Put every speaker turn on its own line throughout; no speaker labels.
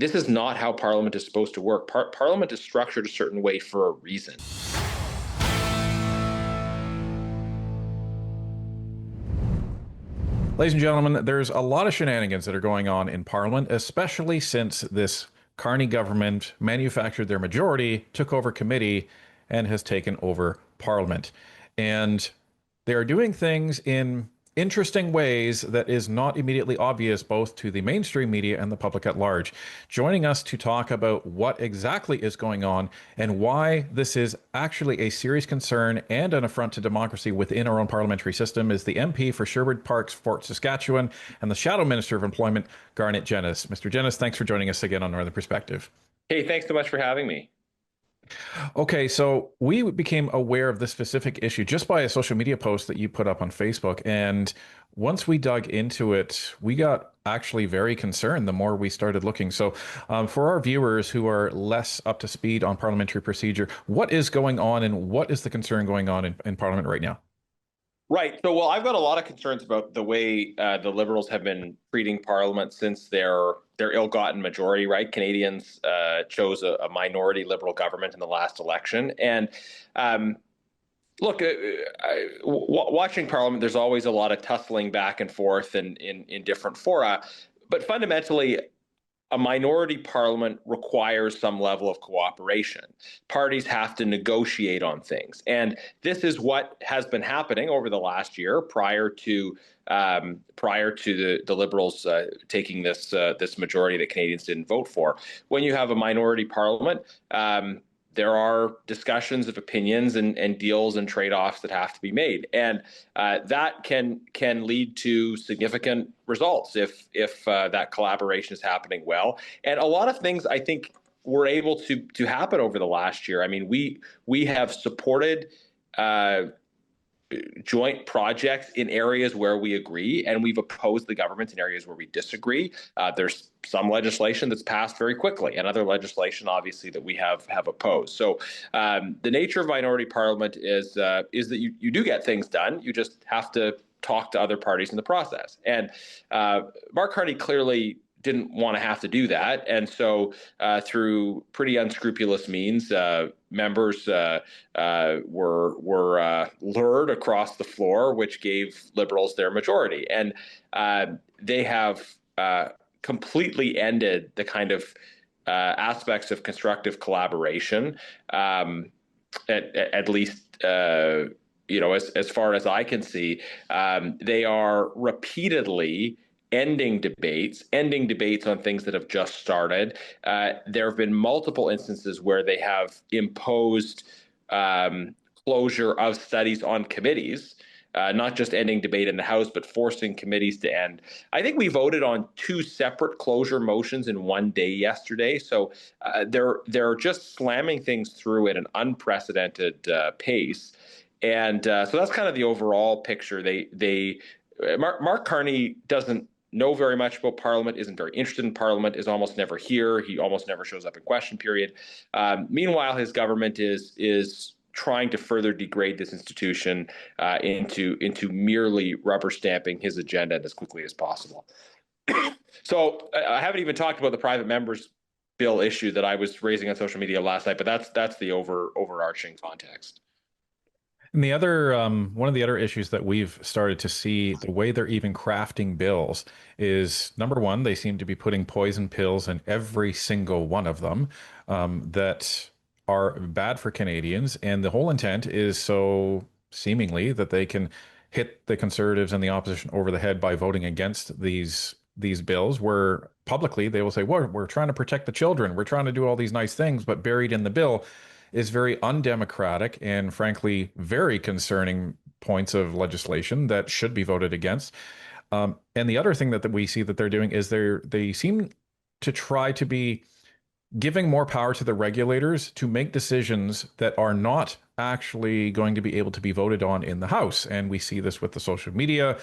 this is not how Parliament is supposed to work. Parliament is structured a certain way for a reason.
Ladies and gentlemen, there's a lot of shenanigans that are going on in Parliament, especially since this Carney government manufactured their majority, took over committee, and has taken over Parliament. And they are doing things in interesting ways that is not immediately obvious both to the mainstream media and the public at large. Joining us to talk about what exactly is going on and why this is actually a serious concern and an affront to democracy within our own parliamentary system is the MP for Sherwood Parks, Fort Saskatchewan, and the Shadow Minister of Employment, Garnet Jenis. Mr. Jenis, thanks for joining us again on Northern Perspective.
Hey, thanks so much for having me.
Okay, so we became aware of this specific issue just by a social media post that you put up on Facebook. And once we dug into it, we got actually very concerned the more we started looking. So for our viewers who are less up to speed on parliamentary procedure, what is going on and what is the concern going on in Parliament right now?
Right. So, well, I've got a lot of concerns about the way the Liberals have been treating Parliament since their ill-gotten majority. Right, Canadians chose a minority Liberal government in the last election, and look, watching Parliament, there's always a lot of tussling back and forth and in different fora, but fundamentally, a minority parliament requires some level of cooperation. Parties have to negotiate on things, and this is what has been happening over the last year prior to the Liberals taking this majority that Canadians didn't vote for. When you have a minority parliament, there are discussions of opinions and deals and trade-offs that have to be made, and that can lead to significant results if that collaboration is happening well. And a lot of things I think were able to happen over the last year. I mean, we have supported joint projects in areas where we agree, and we've opposed the government in areas where we disagree. There's some legislation that's passed very quickly, and other legislation, obviously, that we have opposed. So the nature of minority parliament is that you do get things done. You just have to talk to other parties in the process. And Mark Carney clearly didn't want to have to do that, and so through pretty unscrupulous means, members were lured across the floor, which gave Liberals their majority, and they have completely ended the kind of aspects of constructive collaboration, at least. As far as I can see, they are repeatedly ending debates on things that have just started. There have been multiple instances where they have imposed closure of studies on committees, not just ending debate in the House, but forcing committees to end. I think we voted on two separate closure motions in one day yesterday. So they're just slamming things through at an unprecedented pace. And so that's kind of the overall picture. Mark Carney doesn't know very much about Parliament, isn't very interested in Parliament, is almost never here. He almost never shows up in question period. Meanwhile, his government is trying to further degrade this institution into merely rubber stamping his agenda as quickly as possible. So I haven't even talked about the private members bill issue that I was raising on social media last night, but that's the overarching context.
And the other, one of the other issues that we've started to see, the way they're even crafting bills is, number one, they seem to be putting poison pills in every single one of them that are bad for Canadians. And the whole intent is so seemingly that they can hit the Conservatives and the opposition over the head by voting against these bills, where publicly they will say, well, we're trying to protect the children. We're trying to do all these nice things, but buried in the bill is very undemocratic and frankly very concerning points of legislation that should be voted against. And the other thing that we see that they're doing is they seem to try to be giving more power to the regulators to make decisions that are not actually going to be able to be voted on in the House. And we see this with the social media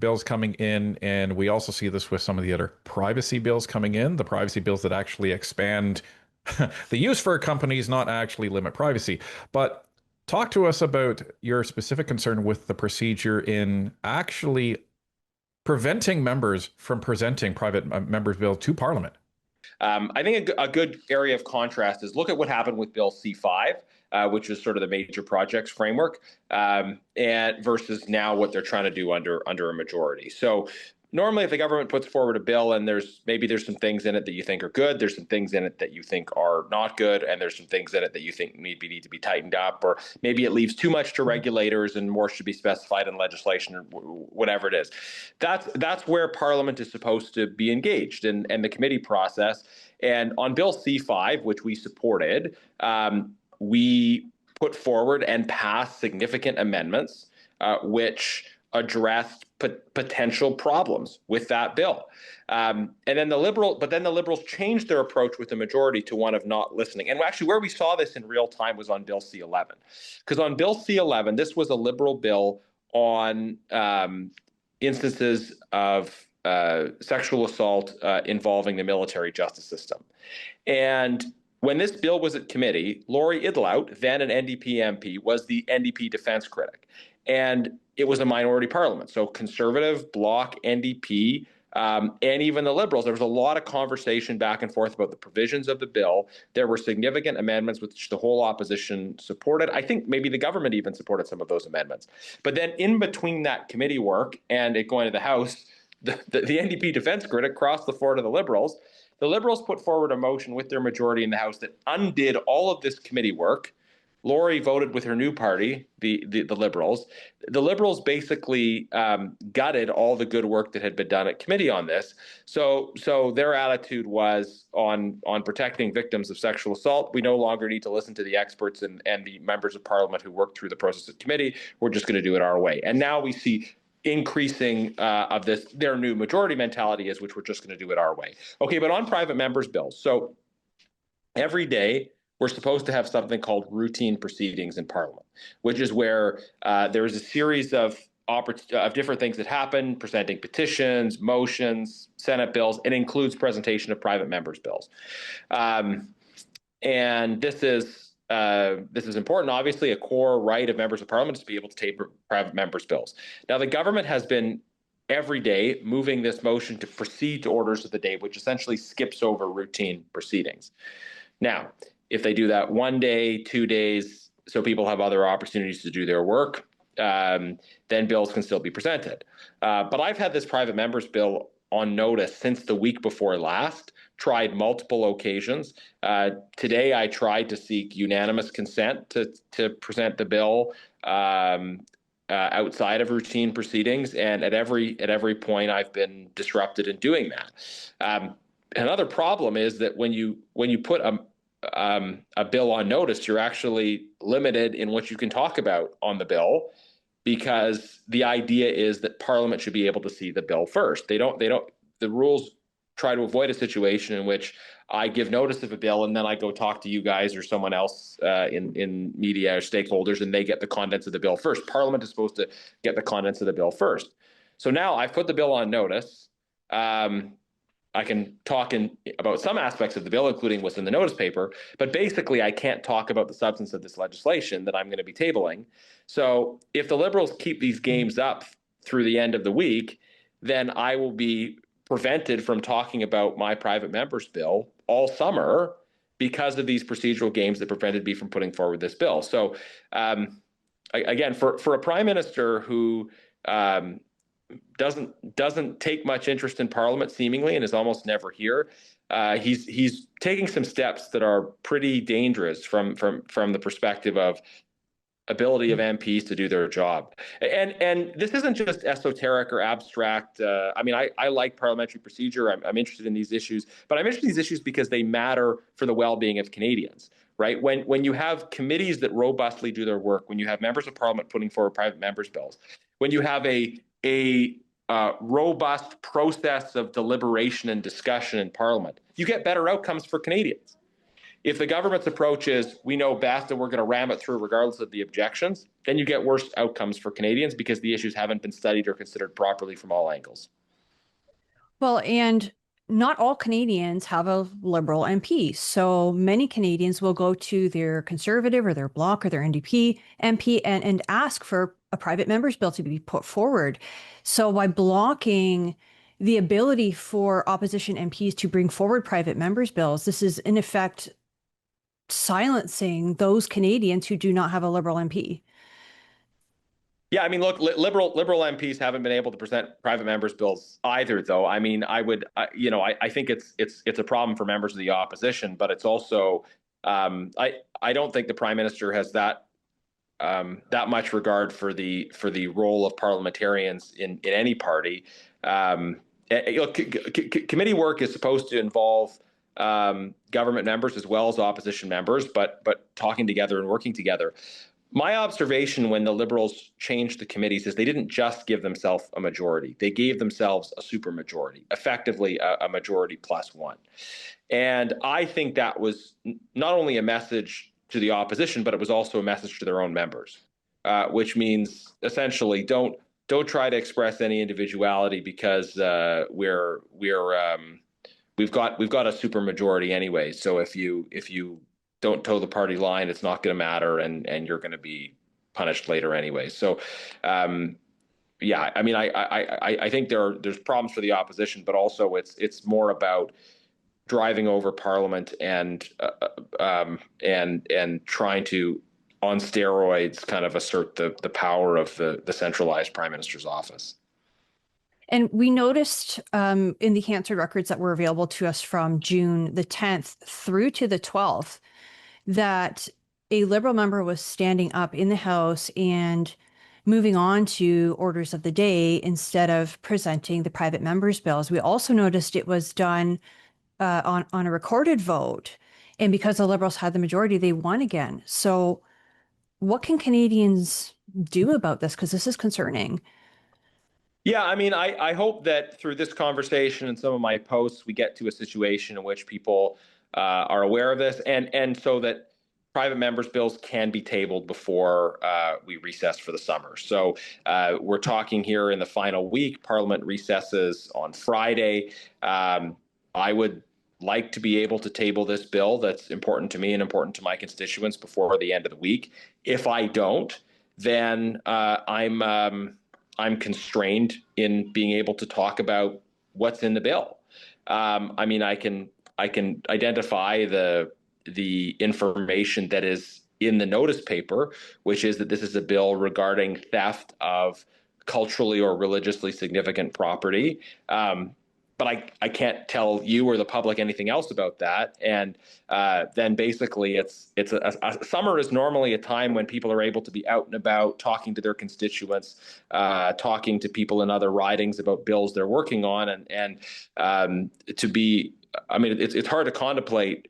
bills coming in, and we also see this with some of the other privacy bills coming in, the privacy bills that actually expand the use for companies, not actually limit privacy. But talk to us about your specific concern with the procedure in actually preventing members from presenting private members' bill to Parliament.
I think a good area of contrast is look at what happened with Bill C5, which is sort of the major projects framework, and versus now what they're trying to do under a majority. So normally, if the government puts forward a bill and there's some things in it that you think are good, there's some things in it that you think are not good, and there's some things in it that you think need to be tightened up, or maybe it leaves too much to regulators and more should be specified in legislation, or whatever it is. That's where Parliament is supposed to be engaged in the committee process. And on Bill C5, which we supported, we put forward and passed significant amendments which addressed potential problems with that bill. And then the Liberals changed their approach with the majority to one of not listening. And actually, where we saw this in real time was on Bill C11, because on Bill C11, this was a Liberal bill on instances of sexual assault involving the military justice system. And when this bill was at committee, Laurie Idlout, then an NDP MP, was the NDP defense critic. And it was a minority parliament. So Conservative, Bloc, NDP, and even the Liberals, there was a lot of conversation back and forth about the provisions of the bill. There were significant amendments which the whole opposition supported. I think maybe the government even supported some of those amendments. But then in between that committee work and it going to the House, the NDP defense critic crossed the floor to the Liberals. The Liberals put forward a motion with their majority in the House that undid all of this committee work. Laurie voted with her new party, the Liberals. The Liberals basically gutted all the good work that had been done at committee on this. So their attitude was on protecting victims of sexual assault. We no longer need to listen to the experts and the members of Parliament who worked through the process at committee. We're just going to do it our way. And now we see increasing of this, their new majority mentality is, which we're just going to do it our way. Okay, but on private members' bills. So every day, we're supposed to have something called routine proceedings in Parliament, which is where there is a series of different things that happen, presenting petitions, motions, Senate bills. It includes presentation of private members' bills. And this is important. Obviously, a core right of members of Parliament is to be able to table private members' bills. Now, the government has been every day moving this motion to proceed to orders of the day, which essentially skips over routine proceedings. Now, if they do that 1 day, 2 days, so people have other opportunities to do their work, then bills can still be presented. But I've had this private members bill on notice since the week before last, tried multiple occasions. Today, I tried to seek unanimous consent to present the bill outside of routine proceedings, and at every point, I've been disrupted in doing that. Another problem is that when you put a bill on notice, you're actually limited in what you can talk about on the bill, because the idea is that Parliament should be able to see the bill first. The rules try to avoid a situation in which I give notice of a bill and then I go talk to you guys or someone else in media or stakeholders, and they get the contents of the bill first. Parliament is supposed to get the contents of the bill first. So now I've put the bill on notice. I can talk about some aspects of the bill, including what's in the notice paper, but basically I can't talk about the substance of this legislation that I'm going to be tabling. So if the Liberals keep these games up through the end of the week, then I will be prevented from talking about my private members bill all summer because of these procedural games that prevented me from putting forward this bill. So again, for a prime minister who doesn't take much interest in Parliament seemingly and is almost never here, he's taking some steps that are pretty dangerous from the perspective of ability of MPs to do their job. And this isn't just esoteric or abstract. I mean, I like parliamentary procedure. I'm interested in these issues, but I'm interested in these issues because they matter for the well-being of Canadians, right? When you have committees that robustly do their work, when you have members of Parliament putting forward private members' bills, when you have a robust process of deliberation and discussion in Parliament, you get better outcomes for Canadians. If the government's approach is, we know best and we're going to ram it through regardless of the objections, then you get worse outcomes for Canadians because the issues haven't been studied or considered properly from all angles.
Well, and not all Canadians have a Liberal MP. So many Canadians will go to their Conservative or their Bloc or their NDP MP and ask for a private members bill to be put forward. So by blocking the ability for opposition MPs to bring forward private members' bills. This is, in effect, silencing those Canadians who do not have a Liberal MP.
Yeah, I mean, look, liberal MPs haven't been able to present private members' bills either, though. I mean, I think it's a problem for members of the opposition, but it's also, I don't think the Prime Minister has that much regard for the role of parliamentarians in any party. Committee work is supposed to involve government members as well as opposition members, but talking together and working together. My observation when the Liberals changed the committees is they didn't just give themselves a majority. They gave themselves a supermajority, effectively a majority plus one. And I think that was not only a message to the opposition, but it was also a message to their own members, which means essentially don't try to express any individuality because we've got a supermajority anyway. So if you don't toe the party line, it's not going to matter, and you're going to be punished later anyway. So, yeah, I mean, I think there's problems for the opposition, but also it's more about driving over Parliament and trying to, on steroids, kind of assert the power of the centralized Prime Minister's office.
And we noticed in the Hansard records that were available to us from June the 10th through to the 12th that a Liberal member was standing up in the House and moving on to orders of the day instead of presenting the private members' bills. We also noticed it was done on a recorded vote. And because the Liberals had the majority, they won again. So what can Canadians do about this? Because this is concerning.
Yeah, I mean, I hope that through this conversation and some of my posts, we get to a situation in which people are aware of this, and so that private members' bills can be tabled before we recess for the summer. So we're talking here in the final week. Parliament recesses on Friday. I would like to be able to table this bill that's important to me and important to my constituents before the end of the week. If I don't, then I'm constrained in being able to talk about what's in the bill. I mean, I can identify the information that is in the notice paper, which is that this is a bill regarding theft of culturally or religiously significant property. But I can't tell you or the public anything else about that. And then basically a summer is normally a time when people are able to be out and about, talking to their constituents, talking to people in other ridings about bills they're working on, and to be, I mean, it's hard to contemplate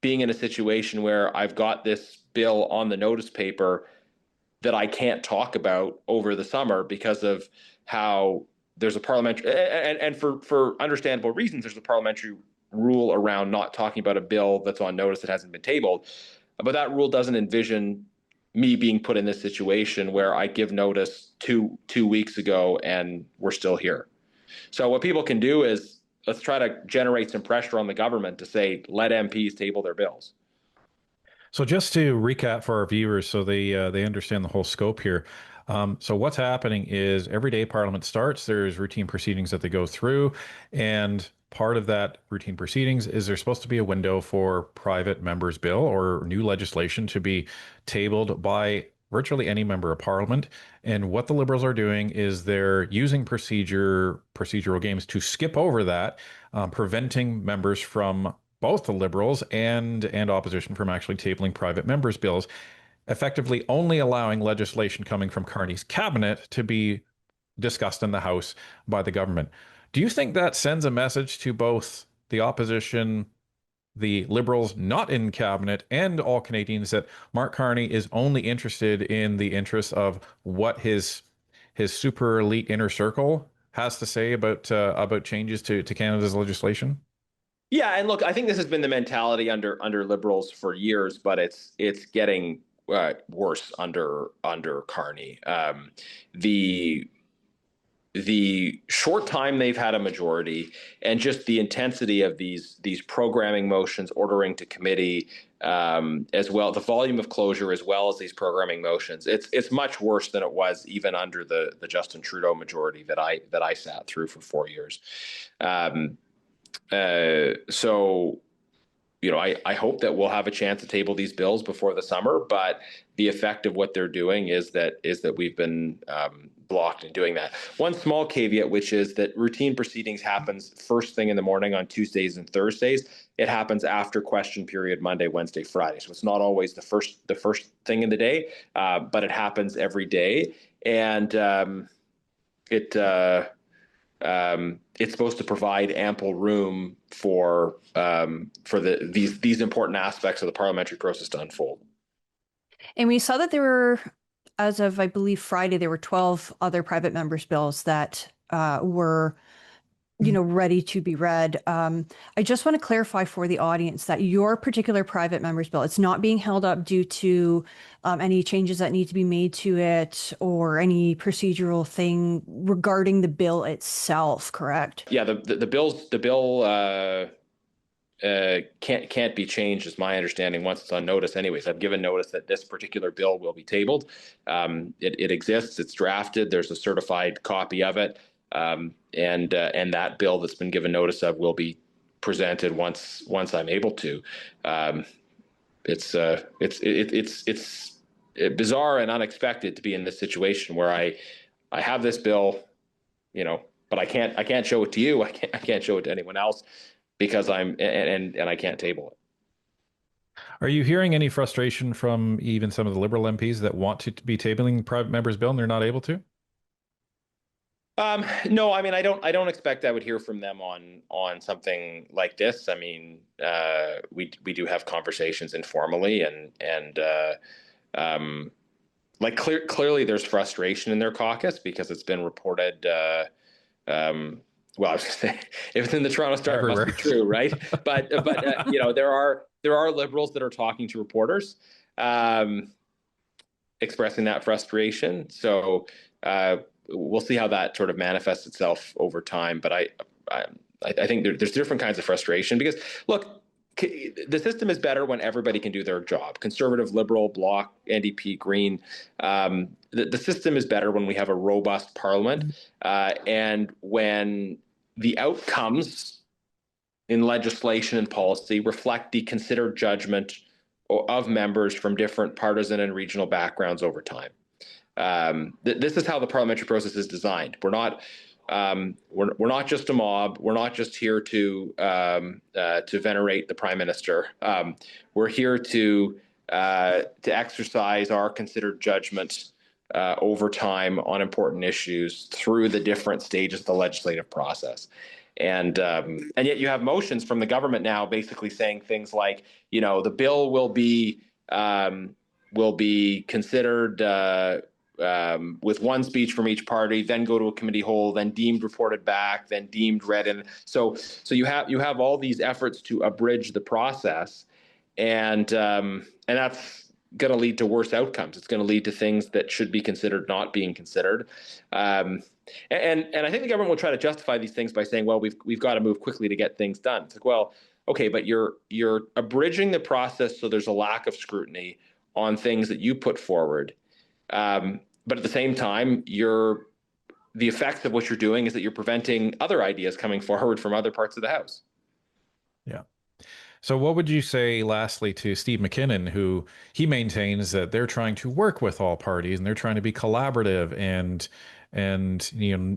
being in a situation where I've got this bill on the notice paper that I can't talk about over the summer because of how there's a parliamentary, and for understandable reasons, there's a parliamentary rule around not talking about a bill that's on notice that hasn't been tabled. But that rule doesn't envision me being put in this situation where I give notice two weeks ago and we're still here. So what people can do is let's try to generate some pressure on the government to say, let MPs table their bills.
So just to recap for our viewers, so they understand the whole scope here. So what's happening is every day Parliament starts, there's routine proceedings that they go through, and part of that routine proceedings is there's supposed to be a window for private members' bill or new legislation to be tabled by virtually any member of Parliament. And what the Liberals are doing is they're using procedural games to skip over that, preventing members from both the Liberals and opposition from actually tabling private members' bills, effectively only allowing legislation coming from Carney's cabinet to be discussed in the House by the government. Do you think that sends a message to both the opposition, the Liberals not in cabinet, and all Canadians that Mark Carney is only interested in the interests of what his super elite inner circle has to say about changes to Canada's legislation?
Yeah, and look, I think this has been the mentality under Liberals for years, but it's getting worse under Carney. The the short time they've had a majority and just the intensity of these programming motions ordering to committee, as well, the volume of closure as well as these programming motions, it's much worse than it was even under the Justin Trudeau majority that I sat through for 4 years. So I hope that we'll have a chance to table these bills before the summer, but the effect of what they're doing is that we've been blocked in doing that. One small caveat, which is that routine proceedings happens first thing in the morning on Tuesdays and Thursdays. It happens after question period Monday, Wednesday, Friday. So it's not always the first thing in the day, but it happens every day, and it's supposed to provide ample room for these important aspects of the parliamentary process to unfold.
And we saw that there were, as of I believe Friday, there were 12 other private members' bills that were ready to be read. I just want to clarify for the audience that your particular private member's bill, it's not being held up due to any changes that need to be made to it or any procedural thing regarding the bill itself, correct?
Yeah, the bill can't be changed, is my understanding, once it's on notice. Anyways, I've given notice that this particular bill will be tabled. It exists. It's drafted. There's a certified copy of it. And that bill that's been given notice of will be presented once I'm able to. It's bizarre and unexpected to be in this situation where I have this bill, but I can't show it to you. I can't show it to anyone else because I can't table it.
Are you hearing any frustration from even some of the Liberal MPs that want to be tabling private members' bill and they're not able to?
No, I mean, I don't expect I would hear from them on something like this. I mean, we do have conversations informally, and clearly there's frustration in their caucus because it's been reported. Well, I was going to say, if it's in the Toronto Star, everywhere. It must be true, right? But there are Liberals that are talking to reporters, expressing that frustration. So. We'll see how that sort of manifests itself over time. But I think there's different kinds of frustration because, look, the system is better when everybody can do their job. Conservative, Liberal, Bloc, NDP, Green. The system is better when we have a robust parliament and when the outcomes in legislation and policy reflect the considered judgment of members from different partisan and regional backgrounds over time. This is how the parliamentary process is designed. We're not just a mob. We're not just here to venerate the Prime Minister. We're here to exercise our considered judgment over time on important issues through the different stages of the legislative process. And yet you have motions from the government now basically saying things like, the bill will be considered with one speech from each party, then go to a committee whole, then deemed reported back, then deemed read in. So you have all these efforts to abridge the process, and that's going to lead to worse outcomes. It's going to lead to things that should be considered not being considered. And I think the government will try to justify these things by saying, well, we've got to move quickly to get things done. It's like, well, okay, but you're abridging the process so there's a lack of scrutiny on things that you put forward. But at the same time, the effects of what you're doing is that you're preventing other ideas coming forward from other parts of the House.
Yeah. So what would you say, lastly, to Steve McKinnon, who he maintains that they're trying to work with all parties and they're trying to be collaborative and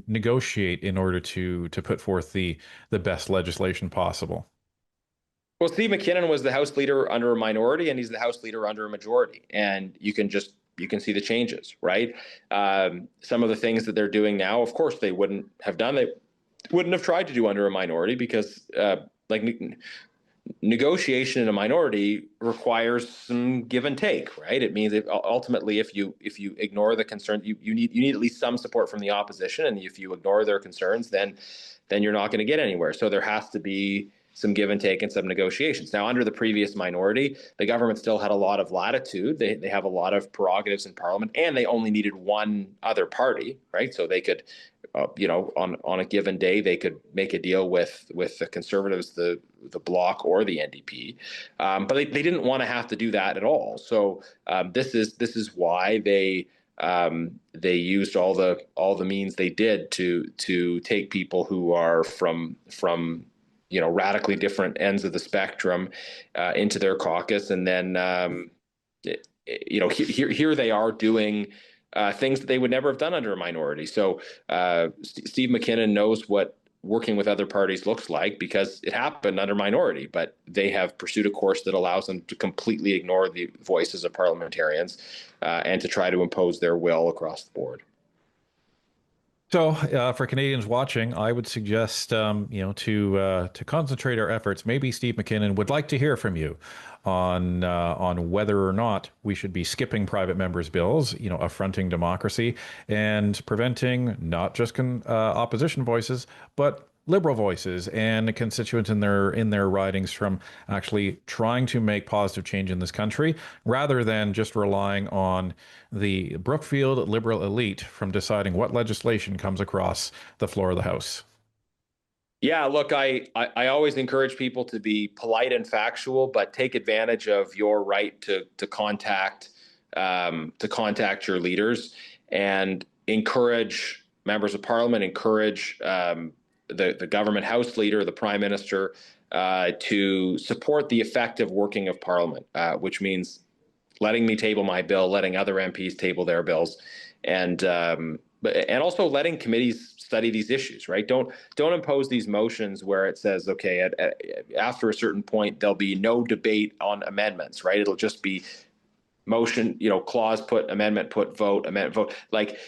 negotiate in order to put forth the best legislation possible?
Well, Steve McKinnon was the House leader under a minority, and he's the House leader under a majority, and you can see the changes, right? Some of the things that they're doing now, of course, they wouldn't have done. They wouldn't have tried to do under a minority because, negotiation in a minority requires some give and take, right? It means ultimately, if you ignore the concerns, you need at least some support from the opposition, and if you ignore their concerns, then you're not going to get anywhere. So there has to be some give and take and some negotiations. Now, under the previous minority, the government still had a lot of latitude. They have a lot of prerogatives in Parliament, and they only needed one other party, right? So they could on a given day, they could make a deal with the Conservatives, the Bloc, or the NDP, but they didn't want to have to do that at all. So this is why they used all the means they did to take people who are from radically different ends of the spectrum into their caucus, and then here they are doing things that they would never have done under a minority. So Steve McKinnon knows what working with other parties looks like because it happened under minority, but they have pursued a course that allows them to completely ignore the voices of parliamentarians and to try to impose their will across the board.
So, for Canadians watching, I would suggest, to concentrate our efforts. Maybe Steve McKinnon would like to hear from you on whether or not we should be skipping private members' bills, affronting democracy and preventing not just opposition voices, but Liberal voices and constituents in their ridings from actually trying to make positive change in this country, rather than just relying on the Brookfield Liberal elite from deciding what legislation comes across the floor of the House.
Yeah, look, I always encourage people to be polite and factual, but take advantage of your right to contact your leaders, and encourage members of parliament, encourage the government House leader, the Prime Minister, to support the effective working of Parliament, which means letting me table my bill, letting other MPs table their bills, and also letting committees study these issues. Right? Don't impose these motions where it says, okay, after a certain point there'll be no debate on amendments. Right? It'll just be motion, clause put, amendment put, vote, amendment vote. Like,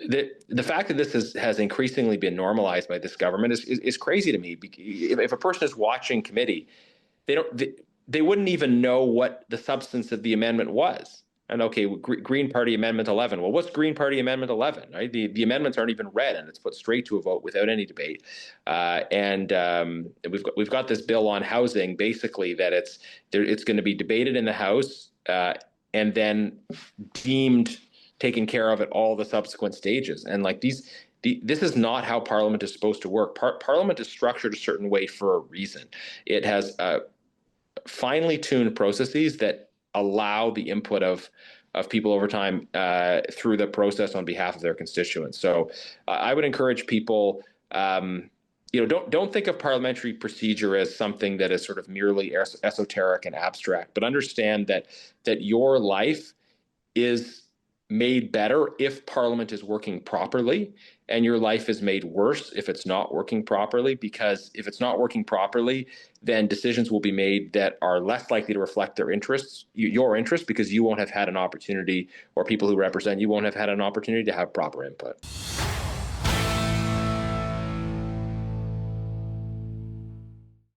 the fact that this has increasingly been normalized by this government is crazy to me. If a person is watching committee, they wouldn't even know what the substance of the amendment was. And okay, Green Party Amendment 11. Well, what's Green Party Amendment 11? Right? The amendments aren't even read, and it's put straight to a vote without any debate. And we've got this bill on housing, basically that it's going to be debated in the House and then deemed taken care of at all the subsequent stages. And like this is not how Parliament is supposed to work. Parliament is structured a certain way for a reason. It has finely tuned processes that allow the input of people over time through the process on behalf of their constituents. So I would encourage people, don't think of parliamentary procedure as something that is sort of merely esoteric and abstract, but understand that your life is made better if Parliament is working properly, and your life is made worse if it's not working properly, because if it's not working properly, then decisions will be made that are less likely to reflect your interests, because you won't have had an opportunity, or people who represent you won't have had an opportunity to have proper input.